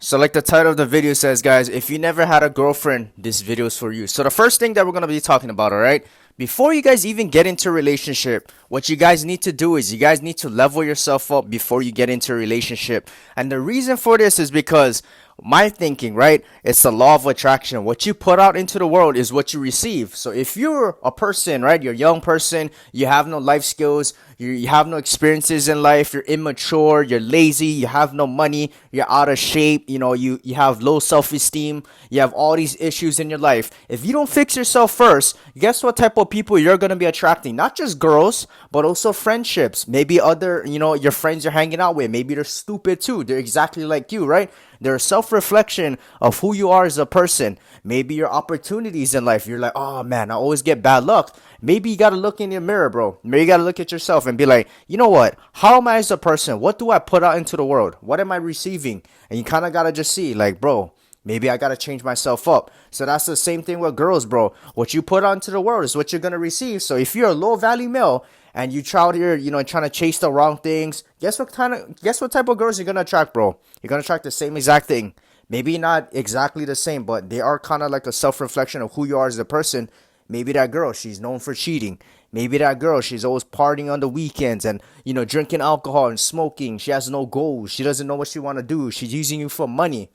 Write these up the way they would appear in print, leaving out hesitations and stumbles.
So like the title of the video says, guys, if you never had a girlfriend, this video is for you. So the first thing that we're going to be talking about, all right? Before you guys even get into a relationship, what you guys need to do is you guys need to level yourself up before you get into a relationship. And the reason for this is because my thinking, right? It's the law of attraction. What you put out into the world is what you receive. So if you're a person, right? You're a young person, you have no life skills, you have no experiences in life, you're immature, you're lazy, you have no money, you're out of shape, you have low self-esteem, you have all these issues in your life. If you don't fix yourself first, guess what type of people you're going to be attracting? Not just girls, but also friendships. Maybe other, your friends you're hanging out with, maybe they're stupid too. They're exactly like you, right? They're a self-reflection of who you are as a person. Maybe your opportunities in life, you're like, oh man, I always get bad luck. Maybe you got to look in your mirror, bro. Maybe you got to look at yourself and be like, you know what? How am I as a person? What do I put out into the world? What am I receiving? And you kind of got to just see, like, bro, maybe I got to change myself up. So that's the same thing with girls, bro. What you put out into the world is what you're going to receive. So if you're a low-value male and you try out here, trying to chase the wrong things, guess what type of girls you're going to attract, bro? You're going to attract the same exact thing. Maybe not exactly the same, but they are kind of like a self-reflection of who you are as a person. Maybe that girl, she's known for cheating. Maybe that girl, she's always partying on the weekends and, drinking alcohol and smoking. She has no goals. She doesn't know what she want to do. She's using you for money.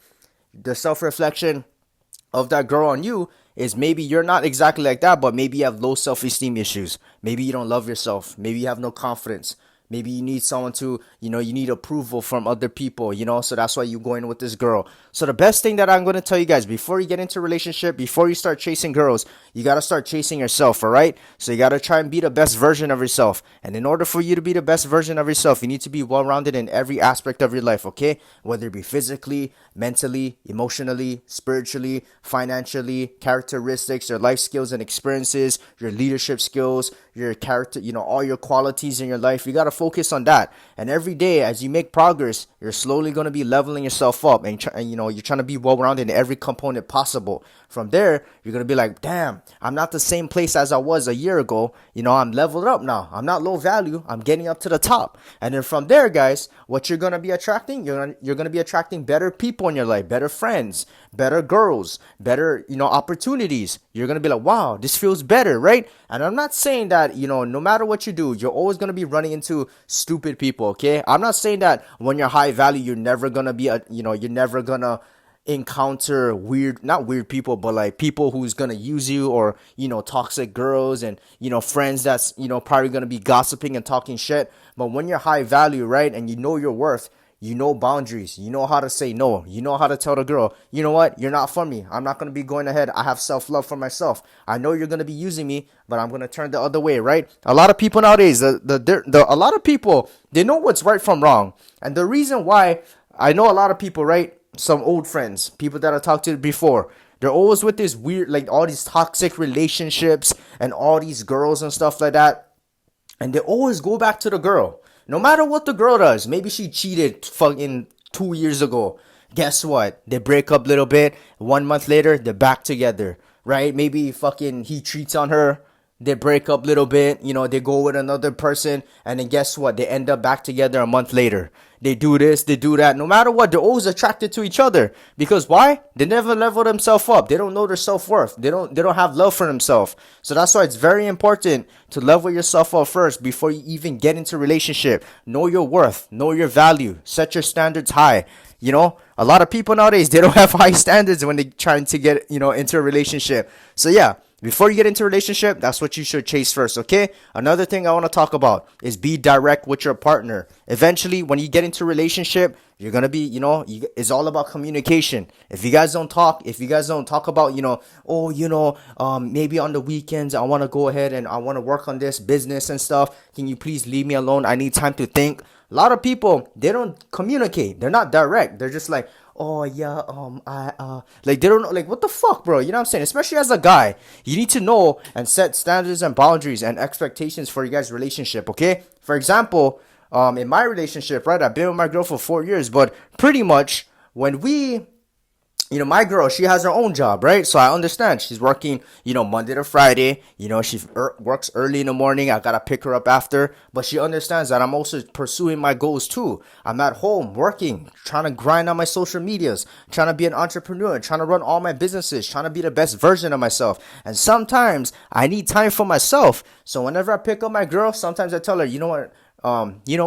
The self-reflection of that girl on you is maybe you're not exactly like that, but maybe you have low self-esteem issues. Maybe you don't love yourself. Maybe you have no confidence. Maybe you need someone to, you need approval from other people, so that's why you're going with this girl. So the best thing that I'm going to tell you guys, before you get into a relationship, before you start chasing girls, you got to start chasing yourself, all right? So you got to try and be the best version of yourself. And in order for you to be the best version of yourself, you need to be well-rounded in every aspect of your life, okay? Whether it be physically, mentally, emotionally, spiritually, financially, characteristics, your life skills and experiences, your leadership skills, your character, all your qualities in your life. You got to focus on that. And every day as you make progress, you're slowly going to be leveling yourself up and you're trying to be well-rounded in every component possible. From there, you're going to be like, damn, I'm not the same place as I was a year ago. I'm leveled up now. I'm not low value. I'm getting up to the top. And then from there, guys, what you're going to be attracting, you're going to be attracting better people in your life, better friends, better girls, better, opportunities. You're going to be like, wow, this feels better, right? And I'm not saying that, no matter what you do, you're always going to be running into stupid people, okay? I'm not saying that when you're high value, you're never going to be, you're never going to encounter not weird people, but like people who's gonna use you, or toxic girls and friends that's probably gonna be gossiping and talking shit. But when you're high value, right, and you know your worth, you know boundaries, you know how to say no, you know how to tell the girl, you know what, you're not for me, I'm not gonna be going ahead, I have self-love for myself, I know you're gonna be using me, but I'm gonna turn the other way, right? A lot of people nowadays, a lot of people, they know what's right from wrong. And the reason why I know a lot of people, right, some old friends, people that I talked to before, they're always with this weird, like all these toxic relationships and all these girls and stuff like that. And they always go back to the girl. No matter what the girl does, maybe she cheated fucking 2 years ago. Guess what? They break up a little bit. 1 month later, they're back together, right? Maybe fucking he cheats on her. They break up a little bit, they go with another person, and then guess what? They end up back together a month later. They do this, they do that. No matter what, they're always attracted to each other. Because why? They never level themselves up. They don't know their self-worth. They don't have love for themselves. So that's why it's very important to level yourself up first before you even get into a relationship. Know your worth, know your value, set your standards high. A lot of people nowadays, they don't have high standards when they're trying to get, into a relationship. So yeah. Before you get into a relationship, that's what you should chase first, okay? Another thing I want to talk about is be direct with your partner. Eventually, when you get into a relationship, you're going to be, it's all about communication. If you guys don't talk about, maybe on the weekends, I want to go ahead and I want to work on this business and stuff. Can you please leave me alone? I need time to think. A lot of people, they don't communicate. They're not direct. They're just like, oh yeah, like they don't know, like what the fuck, bro? You know what I'm saying? Especially as a guy, you need to know and set standards and boundaries and expectations for your guys' relationship, okay? For example, in my relationship, right, I've been with my girl for 4 years, but pretty much when we my girl, she has her own job, right? So I understand she's working, Monday to Friday. She works early in the morning. I gotta pick her up after, but she understands that I'm also pursuing my goals too. I'm at home working, trying to grind on my social medias, trying to be an entrepreneur, trying to run all my businesses, trying to be the best version of myself. And sometimes I need time for myself. So whenever I pick up my girl, sometimes I tell her, you know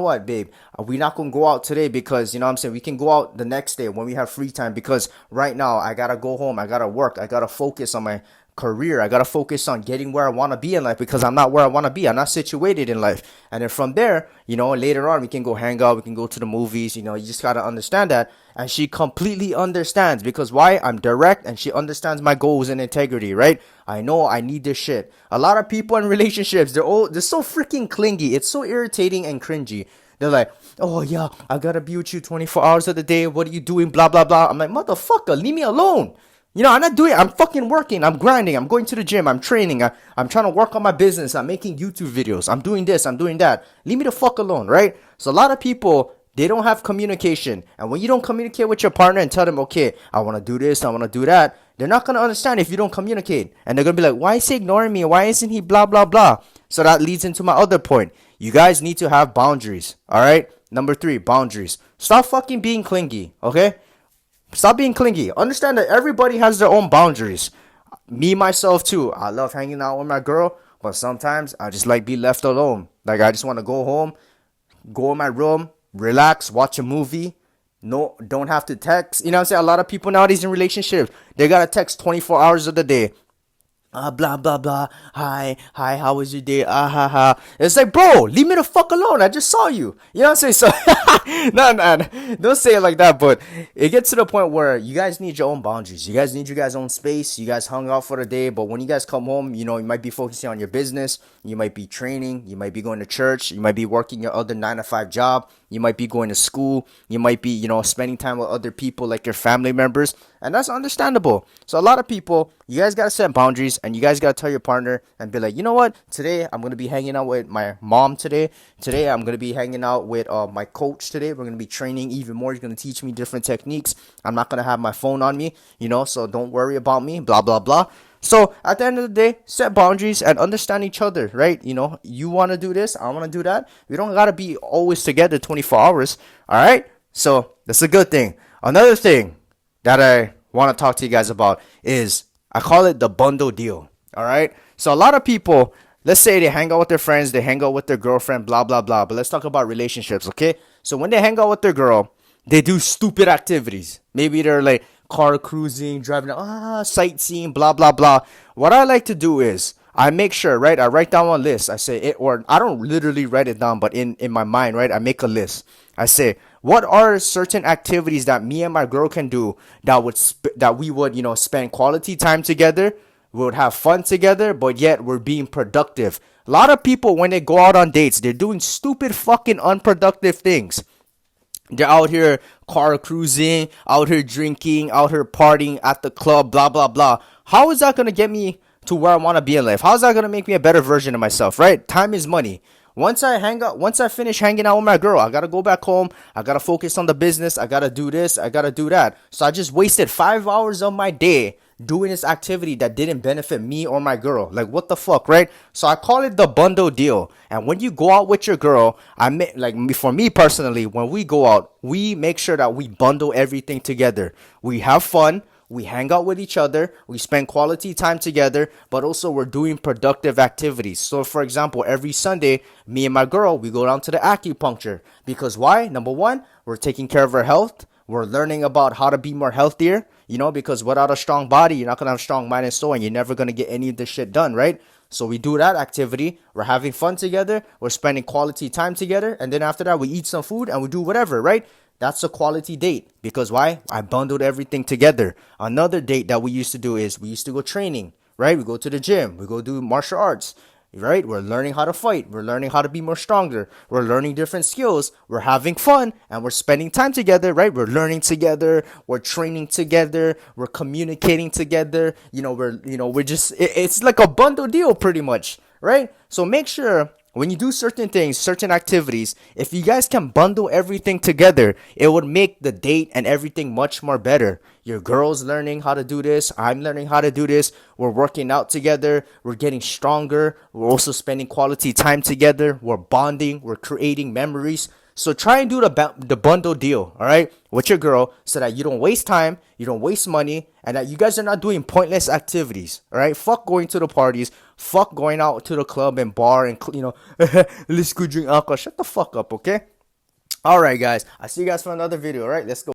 what, babe, we're not gonna go out today because what I'm saying, we can go out the next day when we have free time, because right now I gotta go home, I gotta work, I gotta focus on my career, I gotta focus on getting where I wanna be in life, because I'm not where I wanna be. I'm not situated in life. And then from there, later on we can go hang out, we can go to the movies, you just gotta understand that. And she completely understands, because why? I'm direct, and she understands my goals and integrity, right? I know I need this shit. A lot of people in relationships, they're so freaking clingy. It's so irritating and cringy. They're like, oh yeah, I gotta be with you 24 hours of the day. What are you doing? Blah, blah, blah. I'm like, motherfucker, leave me alone. I'm not doing it. I'm fucking working. I'm grinding. I'm going to the gym. I'm training. I'm trying to work on my business. I'm making YouTube videos. I'm doing this. I'm doing that. Leave me the fuck alone, right? So a lot of people, they don't have communication. And when you don't communicate with your partner and tell them, okay, I want to do this, I want to do that, they're not going to understand if you don't communicate. And they're going to be like, why is he ignoring me? Why isn't he blah, blah, blah? So that leads into my other point. You guys need to have boundaries, all right? Number 3, boundaries. Stop fucking being clingy, okay? Stop being clingy. Understand that everybody has their own boundaries. Me, myself, too. I love hanging out with my girl, but sometimes I just like be left alone. Like, I just want to go home, go in my room, relax, watch a movie. No, don't have to text. You know what I'm saying? A lot of people nowadays in relationships, they got to text 24 hours of the day. Blah, blah, blah. Hi, how was your day? Ha, ha. It's like, bro, leave me the fuck alone. I just saw you. You know what I'm saying? So, no, don't say it like that. But it gets to the point where you guys need your own boundaries. You guys need your guys' own space. You guys hung out for the day. But when you guys come home, you might be focusing on your business. You might be training. You might be going to church. You might be working your other 9 to 5 job. You might be going to school. You might be, spending time with other people like your family members. And that's understandable. So a lot of people, you guys got to set boundaries, and you guys got to tell your partner and be like, you know what? Today, I'm going to be hanging out with my mom today. Today, I'm going to be hanging out with my coach today. We're going to be training even more. He's going to teach me different techniques. I'm not going to have my phone on me, so don't worry about me, blah, blah, blah. So at the end of the day, set boundaries and understand each other, right? You want to do this, I want to do that. We don't got to be always together 24 hours, all right? So that's a good thing. Another thing that I want to talk to you guys about is, I call it the bundle deal, all right? So a lot of people, let's say they hang out with their friends, they hang out with their girlfriend, blah, blah, blah. But let's talk about relationships, okay? So when they hang out with their girl, they do stupid activities. Maybe they're like car cruising, driving, sightseeing, blah, blah, blah. What I like to do is, I make sure, right? I write down a list. I say it, or I don't literally write it down, but in my mind, right? I make a list. I say, what are certain activities that me and my girl can do that we would, spend quality time together, we would have fun together, but yet we're being productive. A lot of people, when they go out on dates, they're doing stupid fucking unproductive things. They're out here car cruising, out here drinking, out here partying at the club, blah, blah, blah. How is that going to get me to where I want to be in life? How is that going to make me a better version of myself, right? Time is money. Once I finish hanging out with my girl, I got to go back home. I got to focus on the business. I got to do this. I got to do that. So I just wasted 5 hours of my day doing this activity that didn't benefit me or my girl. Like, what the fuck, right? So I call it the bundle deal. And when you go out with your girl, for me personally, when we go out, we make sure that we bundle everything together. We have fun. We hang out with each other, we spend quality time together, but also we're doing productive activities. So for example, every Sunday, me and my girl, we go down to the acupuncture. Because why? Number one, we're taking care of our health. We're learning about how to be more healthier, because without a strong body, you're not going to have a strong mind and soul, and you're never going to get any of this shit done, right? So we do that activity. We're having fun together. We're spending quality time together. And then after that, we eat some food and we do whatever, right? That's a quality date. Because why? I bundled everything together. Another date that we used to do is we used to go training, right? We go to the gym. We go do martial arts, right? We're learning how to fight. We're learning how to be more stronger. We're learning different skills. We're having fun and we're spending time together, right? We're learning together. We're training together. We're communicating together. It's like a bundle deal pretty much, right? So make sure when you do certain things, certain activities, if you guys can bundle everything together, it would make the date and everything much more better. Your girl's learning how to do this. I'm learning how to do this. We're working out together. We're getting stronger. We're also spending quality time together. We're bonding. We're creating memories. So try and do the bundle deal, all right, with your girl, so that you don't waste time, you don't waste money, and that you guys are not doing pointless activities, all right? Fuck going to the parties, fuck going out to the club and bar and let's go drink alcohol. Shut the fuck up, okay? All right, guys. I see you guys for another video. All right, let's go.